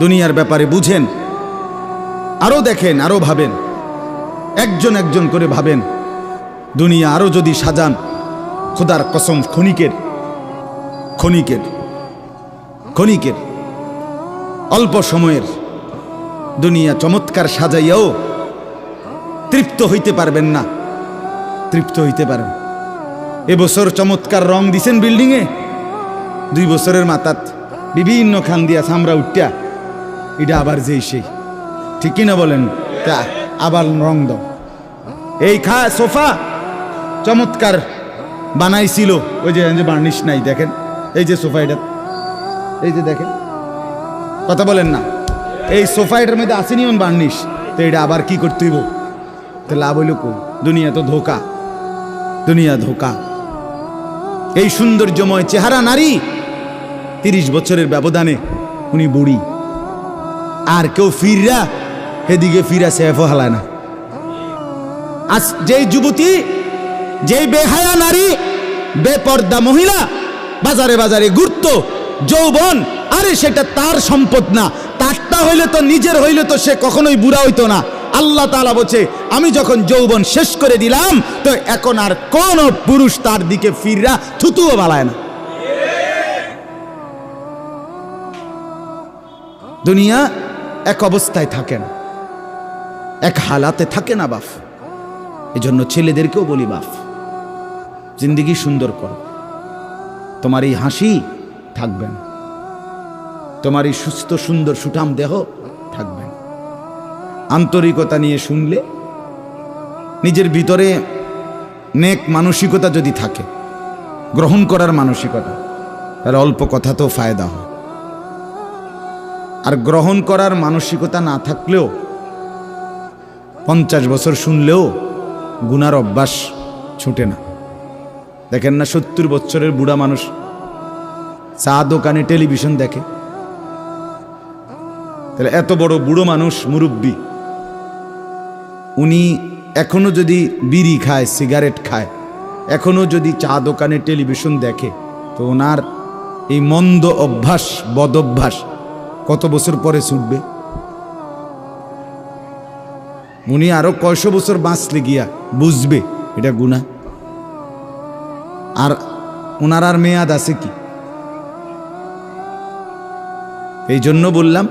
দুনিয়ার ব্যাপারে বুঝেন, আরো দেখেন, আরো ভাবেন, একজন একজন করে ভাবেন। দুনিয়া আরো যদি সাজান, খোদার কসম ক্ষণিকের ক্ষণিকের ক্ষণিকের অল্প সময়ের দুনিয়া চমৎকার সাজাইয়াও তৃপ্ত হইতে পারবেন না, তৃপ্ত হইতে পারেন। এবছর চমৎকার রং দিছেন বিল্ডিংয়ে, 2 বছরের মাথাত বিভিন্ন খান দিয়া সামরা উঠিয়া এটা আবার যেই সেই, ঠিক কিনা বলেন? তা আবার রং দাও। এই সোফা চমৎকার বানাইছিল, ওই যে বার্নিশ নাই, দেখেন এই যে সোফা, এটা এই যে দেখেন, কথা বলেন না, এই সোফা এটার মধ্যে আসেনি বার্নিশ, তো এটা আবার কি করতে হইব? তো লাভ হইল কই? দুনিয়া তো ধোকা, দুনিয়া ধোকা। এই সৌন্দর্যময় চেহারা নারী 30 বছরের ব্যবধানে উনি বুড়ি, আর কেউ ফিররা এদিকে ফিরা সেফ হালায় না। আজ যেই যুবতী, যেই বেহায়া নারী, বেপর্দা মহিলা বাজারে বাজারে ঘুরতো, যৌবন, আরে সেটা তার সম্পদ না, তারটা হইলে তো নিজের হইলে তো সে কখনোই বুড়া হইতো না। আল্লাহ তাআলা বলছে, আমি যখন যৌবন শেষ করে দিলাম, তো এখন আর কোন পুরুষ তার দিকে ফিররা থুতুও বালায় না। দুনিয়া এক অবস্থায় থাকে না, এক হালাতে থাকে না বাপ। এজন্য ছেলেদেরকেও বলি, বাপ জিন্দেগি সুন্দর করো। তোমার এই হাসি থাকবেন, তোমার এই সুস্থ সুন্দর সুঠাম দেহ থাকবেন। আন্তরিকতা নিয়ে শুনলে, নিজের ভিতরে নেক মানসিকতা যদি থাকে, গ্রহণ করার মানসিকতা, তাহলে অল্প কথাতেও ফায়দা হয়। আর গ্রহণ করার মানসিকতা না থাকলেও 50 বছর শুনলেও গুনার অভ্যাস ছুটে না। দেখেন না, 70 বছরের বুড়া মানুষ চা দোকানে টেলিভিশন দেখে, তাহলে এত বড় বুড়ো মানুষ, মুরব্বী, উনি এখনো যদি বিড়ি খায়, সিগারেট খায়, এখনো যদি চা দোকানে টেলিভিশন দেখে, তো ওনার এই মন্দ অভ্যাস, বদ অভ্যাস কত বছর পরে ছুটবে? উনি আরো কয়শো বছর বাঁচলে গিয়া বুঝবে এটা গুনাহ। আর ওনার আর মেয়াদ আছে কি? এই জন্য বললাম,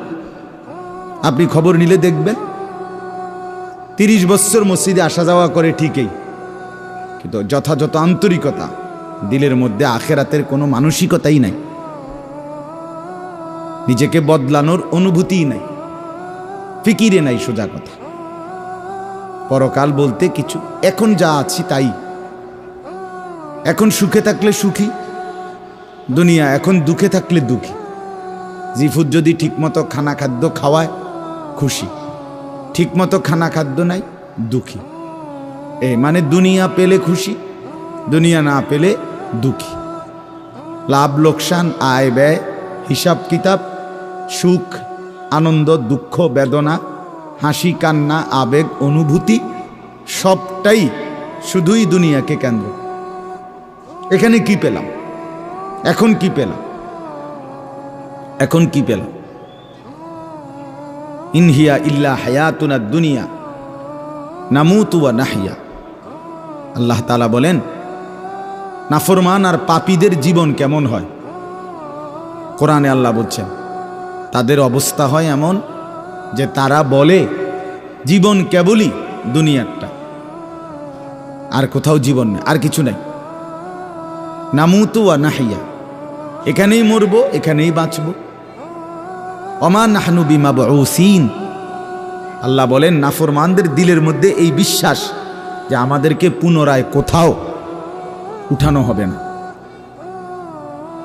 আপনি খবর নিলে দেখবেন 30 বছর মসজিদে আসা যাওয়া করে ঠিকই, কিন্তু যথাযথ আন্তরিকতা, দিলের মধ্যে আখেরাতের কোনো মানসিকতাই নাই, নিজেকে বদলানোর অনুভূতিই নাই, ফিকিরে নাই। সোজা কথা, পরকাল বলতে কিছু, এখন যা আছি তাই। এখন সুখে থাকলে সুখী দুনিয়া, এখন দুঃখে থাকলে দুঃখী। জিফুত যদি ঠিকমতো খানা খাদ্য খাওয়ায় খুশি, ঠিকমতো খানা খাদ্য নাই দুঃখী। এই মানে দুনিয়া পেলে খুশি, দুনিয়া না পেলে দুঃখী। লাভ লোকসান, আয় ব্যয়, হিসাব কিতাব, সুখ আনন্দ, দুঃখ বেদনা, হাসি কান্না, আবেগ অনুভূতি, সবটাই শুধুই দুনিয়াকে কেন্দ্র। এখানে কি পেলাম? এখন কি পেলাম? এখন কি পেলাম? ইনহিয়া ইল্লা হায়াতুনা দুনিয়া নামুতু ওয়া নাহইয়া। আল্লাহ তাআলা বলেন, নাফরমান আর পাপীদের জীবন কেমন হয়? কোরআনে আল্লাহ বলছেন, তাদের অবস্থা হয় এমন যে তারা বলে জীবন কেবলই দুনিয়ারটা, আর কোথাও জীবন নেই, আর কিছু নাই। নামুতু ওয়া নাহইয়া, এখানেই মরব, এখানেই বাঁচব। ওমা নাহনু বিমাবউসিন। আল্লাহ বলেন, নাফরমানদের দিলের মধ্যে এই বিশ্বাস যে আমাদেরকে পুনরায় কোথাও উঠানো হবে না।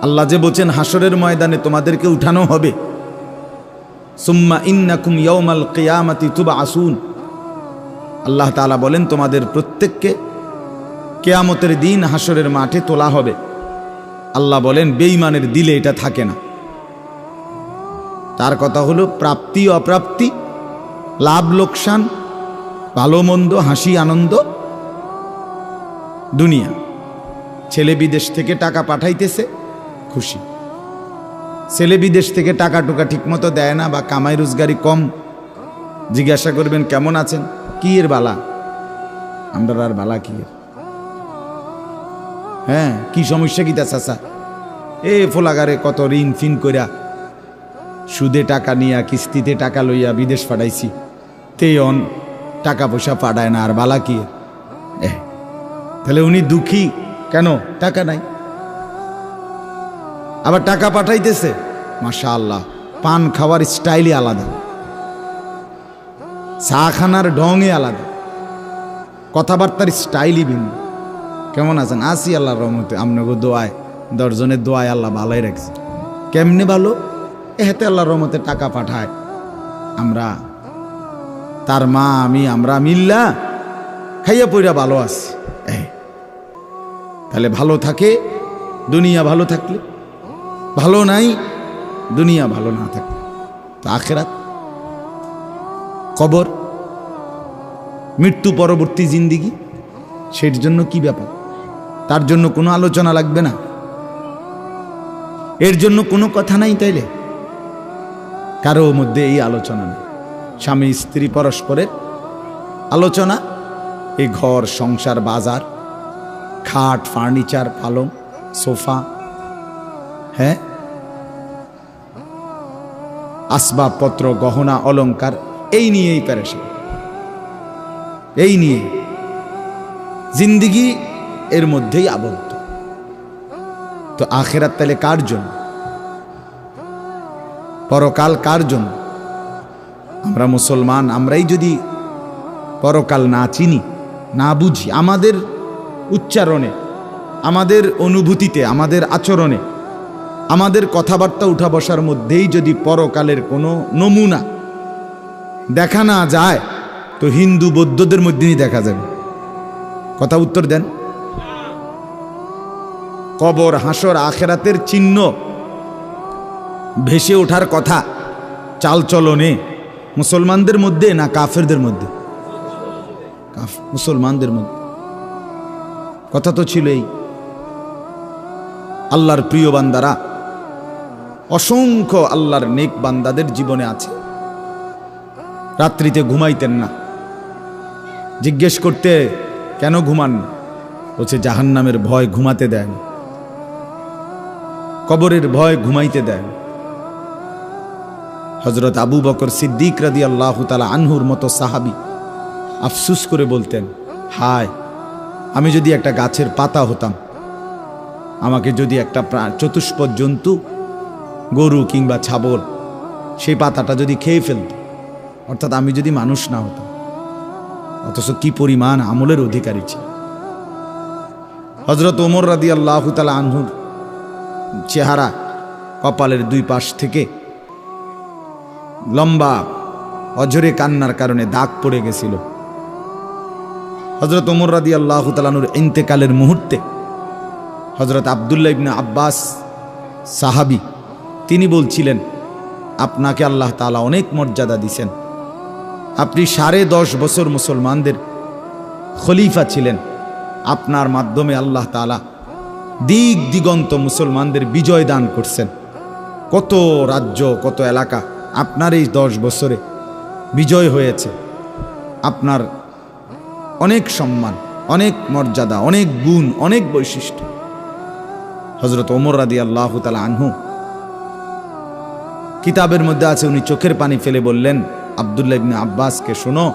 আল্লাহ যে বলছেন হাসরের ময়দানে তোমাদেরকে উঠানো হবে, সুম্মা ইন্নাকুম ইয়াউমাল কিয়ামাতি তুবআসুন। আল্লাহ তাআলা বলেন, তোমাদের প্রত্যেককে কিয়ামতের দিন হাসরের মাঠে তোলা হবে। আল্লাহ বলেন, বেঈমানের দিলে এটা থাকে না। তার কথা হলো প্রাপ্তি অপ্রাপ্তি, লাভ লোকসান, ভালো মন্দ, হাসি আনন্দ, দুনিয়া। ছেলে বিদেশ থেকে টাকা পাঠাইতেছে, খুশি। ছেলে বিদেশ থেকে টাকা টুকা ঠিক মতো দেয় না বা কামাই রোজগারি কম, জিজ্ঞাসা করবেন কেমন আছেন, কি এর বালা, আমরা আর বালা কি এর, হ্যাঁ কি সমস্যা কি তা চাচা, এ ফোলাগারে কত ঋণ ফিন কইরা সুদে টাকা নিয়া কিস্তিতে টাকা লইয়া বিদেশ পাঠাইছি, তেয়ন টাকা পয়সা পাঠায় না, আর বালা কি এর? তাহলে উনি দুঃখী কেন? টাকা নাই। আবার টাকা পাঠাইতেছে, মাশাআল্লাহ, পান খাওয়ার স্টাইলই আলাদা, চা খানার ঢঙে আলাদা, কথাবার্তার স্টাইলই ভিন্ন। কেমন আছেন? আসি আল্লাহর রহমতে, আপনাকে দোয়ায়, 10 জনের দোয়ায় আল্লাহ ভালোই রাখছে। কেমনে ভালো? এতে আল্লাহর রহমতে টাকা পাঠায়, আমরা তার মা আমি আমরা মিল্লা খাইয়া পইরা ভালো আছি। তাহলে ভালো থাকে দুনিয়া, ভালো থাকলে ভালো নাই দুনিয়া, ভালো না থাকলে তো আখিরাত, কবর, মৃত্যু পরবর্তী জিন্দিগি, সের জন্য কি ব্যাপার? তার জন্য কোনো আলোচনা লাগবে না, এর জন্য কোনো কথা নাই। তাইলে কারো মধ্যে এই আলোচনা নেই, স্বামী স্ত্রী পরস্পরের আলোচনা, এই ঘর সংসার বাজার, খাট ফার্নিচার পালং সোফা, হ্যাঁ আসবাবপত্র গহনা অলংকার, এই নিয়েই পেরেশান, এই নিয়ে জিন্দিগি এর মধ্যেই আবদ্ধ। তো আখিরাত তাহলে কার জন্য? পরকাল কার জন্য? আমরা মুসলমান, আমরাই যদি পরকাল না চিনি, না বুঝি, আমাদের উচ্চারণে, আমাদের অনুভূতিতে, আমাদের আচরণে, আমাদের কথাবার্তা উঠা বসার মধ্যেই যদি পরকালের কোনো নমুনা দেখা না যায়, তো হিন্দু বৌদ্ধদের মধ্যেই দেখা যাবে। কথা উত্তর দেন। কবর হাসর আখেরাতের চিহ্ন ভেসে ওঠার কথা চালচলনে মুসলমানদের মধ্যে না কাফেরদের মধ্যে? মুসলমানদের মধ্যে। কথা তো ছিলই। আল্লাহর প্রিয় বান্দারা, অসংখ্য আল্লাহর নেক বান্দাদের জীবনে আছে, রাত্রিতে ঘুমাইতেন না। জিজ্ঞেস করতে কেন ঘুমান না, বলছে জাহান্নামের ভয় ঘুমাতে দেয় না, কবরের ভয় ঘুমাইতে দেয় না। হযরত আবু বকর সিদ্দিক রাদিয়াল্লাহু তাআলা আনহুর মতো সাহাবী আফসুস করে বলতেন, হায় আমি যদি একটা গাছের পাতা হতাম, আমাকে যদি একটা চতুষ্পদ জন্তু, গরু কিংবা ছাগল, সেই পাতাটা যদি খেয়ে ফেলত, অর্থাৎ আমি যদি মানুষ না হতাম। অথচ কি পরিমাণ আমলের অধিকারী ছিল। হযরত ওমর রাদিয়াল্লাহু তাআলা আনহুর চেহারা, কপালের দুই পাশ থেকে লম্বা অঝরে কান্নার কারণে দাগ পড়ে গেছিল। হযরত ওমর রাদিয়াল্লাহু তাআলা আনহুর ইন্তেকালের মুহূর্তে হযরত আব্দুল্লাহ ইবনে আব্বাস সাহাবী, তিনি বলছিলেন, আপনাকে আল্লাহ তাআলা অনেক মর্যাদা দিয়েছেন, আপনি 10.5 বছর মুসলমানদের খলিফা ছিলেন, আপনার মাধ্যমে আল্লাহ তাআলা দিক দিগন্ত মুসলমানদের বিজয় দান করছেন। কত রাজ্য, কত এলাকা আপনার এই 10 বছরে বিজয় হয়েছে। আপনার অনেক সম্মান, অনেক মর্যাদা, অনেক গুণ, অনেক বৈশিষ্ট্য। হযরত ওমর রাদিয়াল্লাহু তাআলা আনহু, কিতাবের মধ্যে আছে, উনি চোখের পানি ফেলে বললেন আব্দুল্লাহ ইবনে আব্বাসকে, শোনো,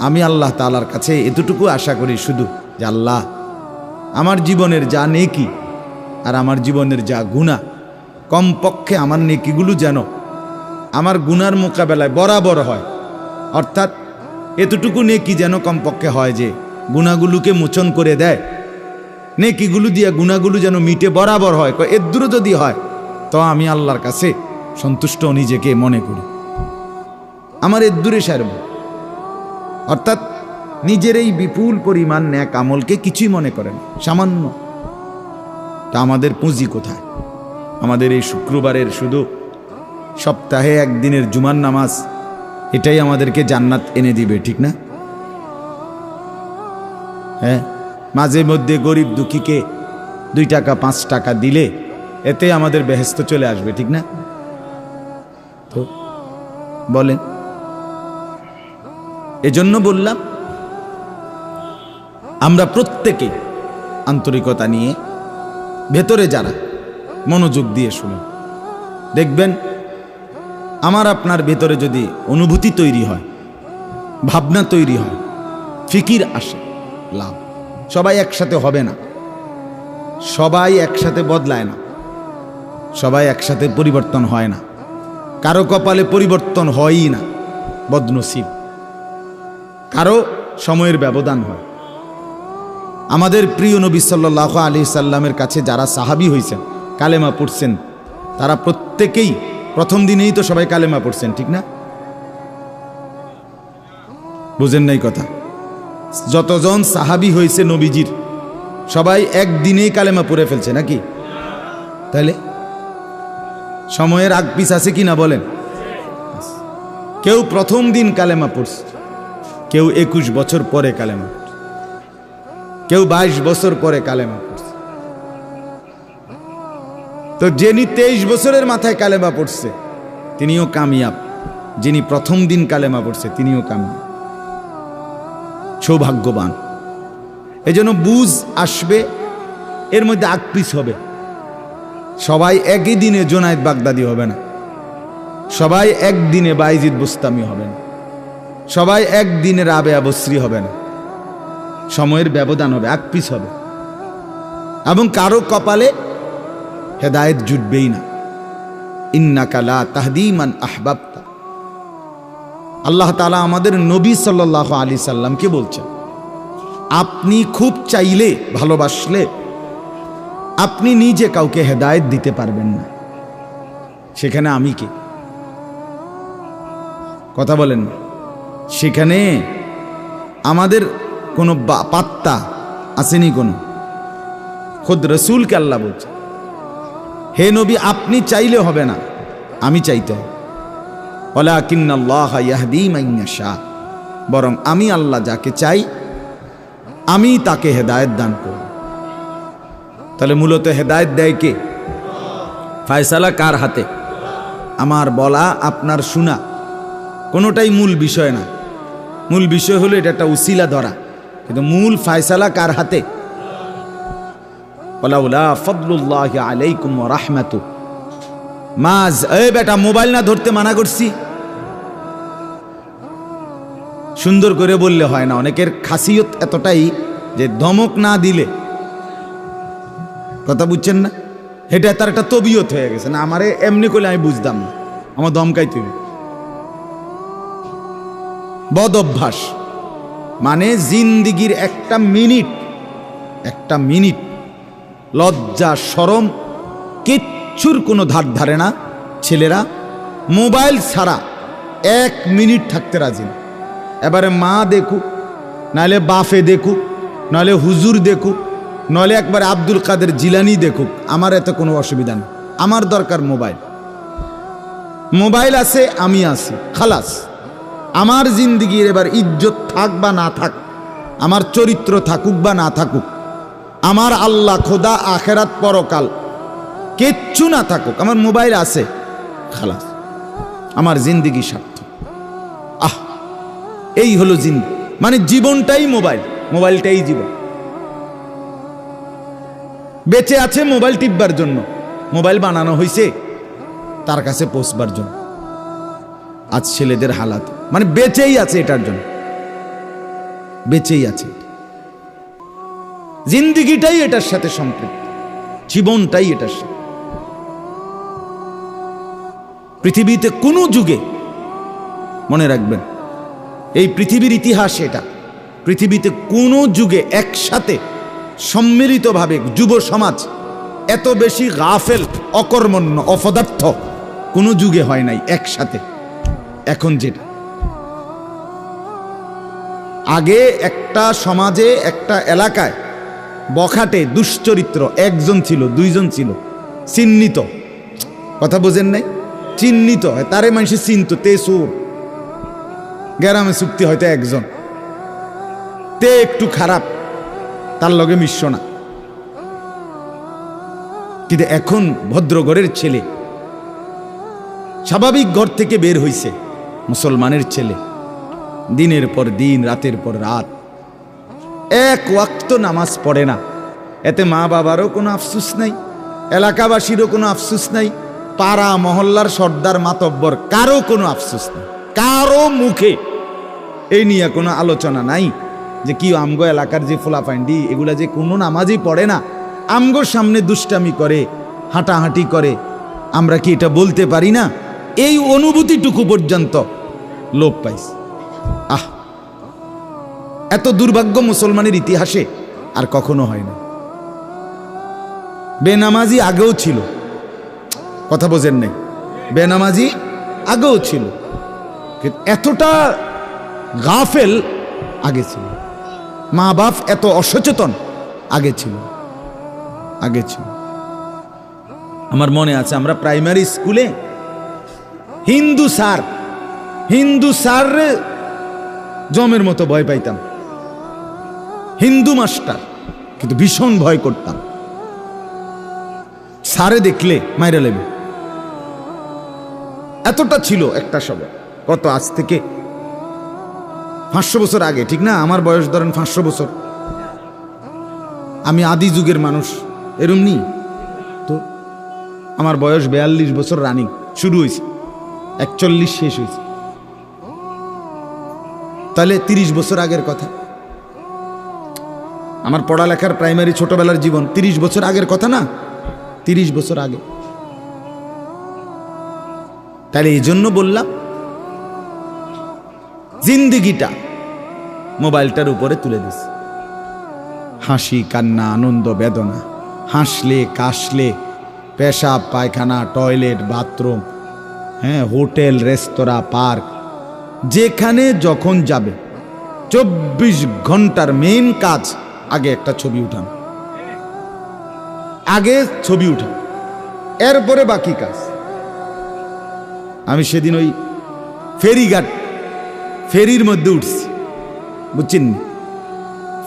আমি আল্লাহ তাআলার কাছে এতটুকু আশা করি শুধু, যে আল্লাহ আমার জীবনের যা নেকি আর আমার জীবনের যা গুনাহ, কমপক্ষে আমার নেকিগুলো যেন আমার গুনার মোকাবেলায় বরাবর হয়। অর্থাৎ এতটুকু নেকি যেন কমপক্ষে হয় যে গুনাহগুলোকে মোচন করে দেয়, নেকিগুলো দিয়া গুনাহগুলো যেন মিটে বরাবর হয়। এর দূরে যদি হয় তো আমি আল্লাহর কাছে সন্তুষ্ট নিজেকে মনে করি, আমার এর দূরে সারব। অর্থাৎ নিজের এই বিপুল পরিমাণ নেক আমলকে কিছুই মনে করেন, সামান্য। তা আমাদের পুঁজি কোথায়? আমাদের এই শুক্রবারের শুধু সপ্তাহে একদিনের জুমার নামাজ, এটাই আমাদেরকে জান্নাত এনে দিবে, ঠিক না? হ্যাঁ, মাঝে মধ্যে গরিব দুঃখীকে 2 টাকা 5 টাকা দিলে এতে আমাদের বেহেশত চলে আসবে, ঠিক না? তো বলেন, এজন্য বললাম আমরা প্রত্যেকে আন্তরিকতা নিয়ে ভেতরে যারা মনোযোগ দিয়ে শুনুন, দেখবেন আমার আপনার ভেতরে যদি অনুভূতি তৈরি হয়, ভাবনা তৈরি হয়, ফিকির আসে, লাভ। সবাই একসাথে হবে না, সবাই একসাথে বদলায় না, সবাই একসাথে পরিবর্তন হয় না, কারো কপালে পরিবর্তন হয়ই না, বদনসিব। কারো সময়ের ব্যবধান হয়। আমাদের প্রিয় নবী সাল্লাল্লাহু আলাইহি সাল্লামের কাছে যারা সাহাবী হয়েছেন, কালেমা পড়ছেন, তারা প্রত্যেকেই প্রথম দিনেই তো সবাই কালেমা পড়ছেন, ঠিক না? বুঝেন নাই কথা? যতজন সাহাবী হয়েছে নবীজির, সবাই একদিনেই কালেমা পড়ে ফেলছে নাকি? তাহলে সময়ের আগ পিছ আছে কি না বলেন? কেউ প্রথম দিন কালেমা পড়ছে, কেউ 21 বছর পরে কালেমা, কেউ 22 বছর পরে কালেমা পড়ছে। তো যিনি 23 বছরের মাথায় কালেমা পড়ছে তিনিও কামিয়াব, যিনি প্রথম দিন কালেমা পড়ছে তিনিও কামিয়াব, সৌভাগ্যবান। এই জন্য বুঝ আসবে, এর মধ্যে আকপিস হবে। সবাই একই দিনে জোনায়েদ বাগদাদি হবে না, সবাই একদিনে বাইজিদ বুস্তামি হবে না, সবাই একদিনে রাবেয়া বসরি হবে না, সময়ের ব্যবধান হবে, আকপিস হবে। এবং কারো কপালে হেদায়েত জুটবেই না। ইন্নাকা লা তাহদি মান আহবাবতা। আল্লাহ তাআলা আমাদের নবী সাল্লাল্লাহু আলাইহি সাল্লামকে বলছেন, আপনি খুব চাইলে, ভালোবাসলে আপনি নিজে কাউকে হেদায়েত দিতে পারবেন না, সেখানে আমি কে? কথা বলেন না। সেখানে আমাদের কোনো পাত্তা আসেনি কোনো। খুদ রসুলকে আল্লাহ বলছে, হে নবী আপনি চাইলে হবে না, আমি চাইতে হবে। ওয়ালাকিন্নাল্লাহ ইয়াহদি মান ইয়াশা, বরং আমি আল্লাহ যাকে চাই আমি তাকে হেদায়েত দান করি। তাহলে মূলত হেদায়েত দেয় কে? ফয়সালা কার হাতে? আমার বলা আপনার শোনা কোনোটাই মূল বিষয় না। মূল বিষয় হলো এটা একটা উসিলা ধরা, কিন্তু মূল ফয়সালা কার হাতে? ওয়ালাউলা ফাদলুল্লাহি আলাইকুম ওয়া রাহমাতু মাজ। এই বেটা মোবাইল না ধরতে মানা করছি, সুন্দর করে বললে হয় না। অনেকের খাসিয়ত এতটাই যে ধমক না দিলে, কথা বুঝছেন না, এটা তার একটা তবিয়ত হয়ে গেছে। না আমারে এমনি করলে আমি বুঝতাম না, আমার ধমকাই তুমি। বদ অভ্যাস মানে জিন্দিগির একটা মিনিট লজ্জা শরম কিচ্ছুর কোনো ধার ধারে না। ছেলেরা মোবাইল ছাড়া 1 মিনিট থাকতে রাজি না। এবারে মা দেখুক, নাহলে বাফে দেখুক, নাহলে হুজুর দেখুক, নাহলে একবারে আব্দুল কাদের জিলানি দেখুক, আমার এতে কোনো অসুবিধা নেই। আমার দরকার মোবাইল। মোবাইল আছে, আমি আছি, খালাস। আমার জিন্দিগির এবার ইজ্জত থাক বা না থাক, আমার চরিত্র থাকুক বা না থাকুক, আমার আল্লাহ খোদা আখেরাত পরকাল কিচ্ছু না থাকুক, আমার মোবাইল আছে, খালাস, আমার জিন্দিগি সার্থক। এই হলো জিন্দিগি, মানে জীবনটাই মোবাইল, মোবাইলটাই জীবন। বেঁচে আছে মোবাইল টিপবার জন্য, মোবাইল বানানো হয়েছে তার কাছে পৌঁছবার জন্য। আজ ছেলেদের হালাত মানে বেঁচেই আছে এটার জন্য, বেঁচেই আছে। জিন্দিগিটাই এটার সাথে সম্পৃক্ত, জীবনটাই এটার সাথে। পৃথিবীতে কোনো যুগে, মনে রাখবেন এই পৃথিবীর ইতিহাস এটা, পৃথিবীতে কোনো যুগে একসাথে সম্মিলিতভাবে যুব সমাজ এত বেশি গাফেল, অকর্মণ্য, অপদার্থ কোনো যুগে হয় নাই একসাথে। এখন যেটা আগে একটা সমাজে, একটা এলাকায় বখাটে দুশ্চরিত্র একজন ছিল, দুইজন ছিল, চিহ্নিত, কথা বোঝেন নাই, চিহ্নিত হয়, তারে মানুষের চিনত, তে সুর। গ্রামে চুক্তি হয়তো একজন, তে একটু খারাপ, তার লগে মিশ্র না। কিন্তু এখন ভদ্রঘরের ছেলে, স্বাভাবিক ঘর থেকে বের হইছে মুসলমানের ছেলে, দিনের পর দিন, রাতের পর রাত এক ওয়াক্ত নামাজ পড়ে না। এতে মা বাবারও কোনো আফসোস নাই, এলাকাবাসীরও কোনো আফসোস নাই, পাড়া মহল্লার সর্দার মাতব্বর কারো কোনো আফসোস নেই, কারো মুখে এই নিয়ে কোনো আলোচনা নাই যে কি আমগো এলাকার যে ফোলাফাইন্ডি এগুলা যে কোনো নামাজই পড়ে না, আমগোর সামনে দুষ্টামি করে, হাঁটাহাঁটি করে, আমরা কি এটা বলতে পারি না? এই অনুভূতিটুকু পর্যন্ত লোপ পাইছে। আহ, এত দুর্ভাগ্য মুসলমানের ইতিহাসে আর কখনো হয় না। বেনামাজি আগেও ছিল, কথা বোঝেন নাই, বেনামাজি আগেও ছিল, কিন্তু এতটা গাফেল আগে ছিল, মা বাপ এত অসচেতন আগে ছিল। আমার মনে আছে আমরা প্রাইমারি স্কুলে হিন্দু স্যার জমের মতো ভয় পাইতাম, হিন্দু মাস্টার, কিন্তু ভীষণ ভয় করতাম। স্যারে দেখলে মাইরা লেবে, এতটা ছিল একটা সময়। কত আজ থেকে 500 বছর আগে, ঠিক না? আমার বয়স ধরেন 500 বছর, আমি আদি যুগের মানুষ, এরমনি তো আমার বয়স 42 বছর রানিং, শুরু হয়েছে 41 শেষ হয়েছে, তাহলে 30 বছর আগের কথা। আমার পড়ালেখার প্রাইমারি ছোটবেলার জীবন 30 বছর আগের কথা না, 30 বছর আগে। তাহলে এই জন্য বললাম জিন্দিগিটা মোবাইলটার উপরে তুলে দিস, হাসি কান্না আনন্দ বেদনা, হাসলে কাশলে, পেশাব পায়খানা টয়লেট বাথরুম, হ্যাঁ, হোটেল রেস্তোরাঁ পার্ক, যেখানে যখন যাবে 24 ঘন্টার মেইন কাজ আগে একটা ছবি উঠান, এরপরে বাকি কাজ। আমি সেদিন ওই ফেরির মধ্যে উঠছি, বুঝছেন,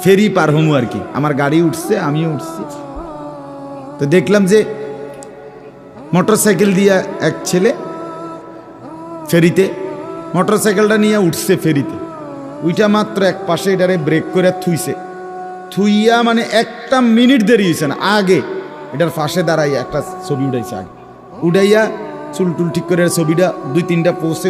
ফেরি পার হমু আর কি, আমার গাড়ি উঠছে, আমিও উঠছি, তো দেখলাম যে মোটরসাইকেল দিয়ে এক ছেলে ফেরিতে, মোটরসাইকেলটা নিয়ে উঠছে ফেরিতে, ওইটা মাত্র এক পাশে এটারে ব্রেক করে থুইয়া মানে 1 মিনিট দেরি হয়েছে না, আগে এটার পাশে দাঁড়াইয়া একটা ছবি উঠাইছে, আগে উঠাইয়া চুল টুল ঠিক করে ছবিটা 2-3টা পোস্টে